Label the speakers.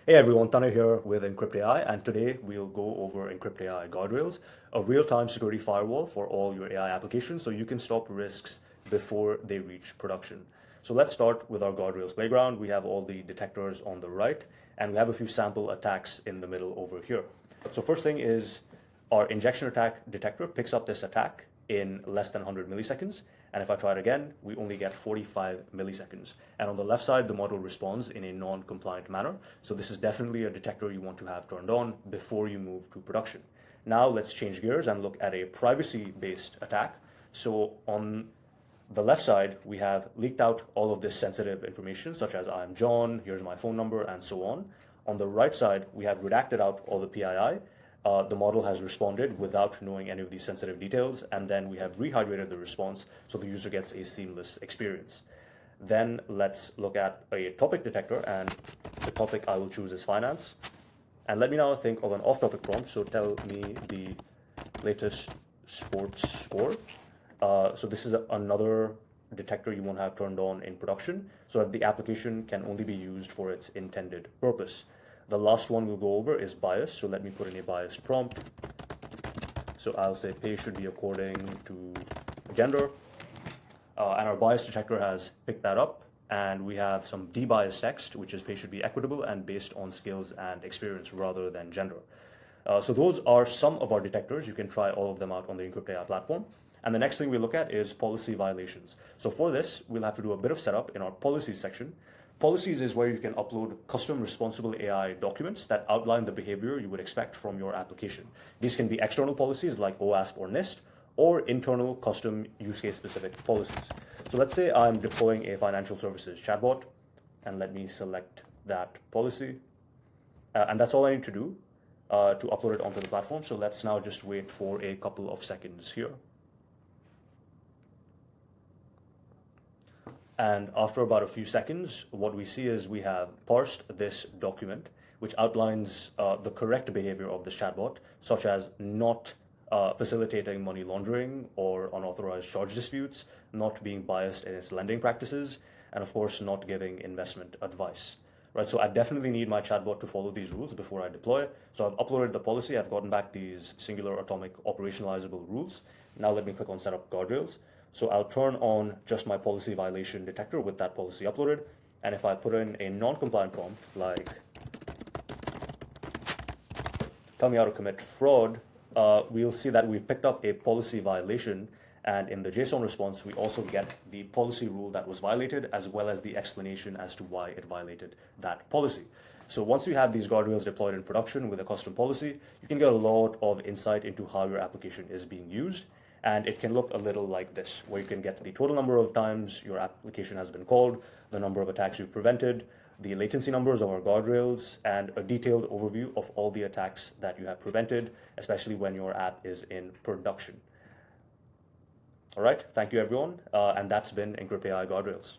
Speaker 1: Hey everyone, Tanner here with Enkrypt AI, and today we'll go over Enkrypt AI Guardrails, a real-time security firewall for all your AI applications so you can stop risks before they reach production. So let's start with our Guardrails playground. We have all the detectors on the right, and we have a few sample attacks in the middle over here. So first thing is our injection attack detector picks up this attack in less than 100 milliseconds. And if I try it again, we only get 45 milliseconds. And on the left side, the model responds in a non-compliant manner. So this is definitely a detector you want to have turned on before you move to production. Now let's change gears and look at a privacy-based attack. So on the left side, we have leaked out all of this sensitive information, such as I'm John, here's my phone number, and so on. On the right side, we have redacted out all the PII. The model has responded without knowing any of these sensitive details, and then we have rehydrated the response so the user gets a seamless experience. Then let's look at a topic detector, and the topic I will choose is finance. And let me now think of an off-topic prompt, so tell me the latest sports score. So this is another detector you won't have turned on in production, so that the application can only be used for its intended purpose. The last one we'll go over is bias, so let me put in a biased prompt. So I'll say pay should be according to gender, and our bias detector has picked that up, and we have some debiased text, which is pay should be equitable and based on skills and experience rather than gender. So those are some of our detectors. You can try all of them out on the Enkrypt AI platform. And the next thing we look at is policy violations. So for this, we'll have to do a bit of setup in our policies section. Policies is where you can upload custom responsible AI documents that outline the behavior you would expect from your application. These can be external policies like OWASP or NIST, or internal custom use case specific policies. So let's say I'm deploying a financial services chatbot, and let me select that policy. And that's all I need to do to upload it onto the platform. So let's now just wait for a couple of seconds here. And after about a few seconds, what we see is we have parsed this document, which outlines the correct behavior of this chatbot, such as not facilitating money laundering or unauthorized charge disputes, not being biased in its lending practices, and of course, not giving investment advice. Right, so I definitely need my chatbot to follow these rules before I deploy. So I've uploaded the policy, I've gotten back these singular atomic operationalizable rules. Now let me click on Setup Guardrails. So I'll turn on just my policy violation detector with that policy uploaded. And if I put in a non-compliant prompt, like tell me how to commit fraud, we'll see that we've picked up a policy violation. And in the JSON response, we also get the policy rule that was violated, as well as the explanation as to why it violated that policy. So once you have these guardrails deployed in production with a custom policy, you can get a lot of insight into how your application is being used. And it can look a little like this, where you can get the total number of times your application has been called, the number of attacks you've prevented, the latency numbers of our guardrails, and a detailed overview of all the attacks that you have prevented, especially when your app is in production. All right, thank you everyone, and that's been Enkrypt AI Guardrails.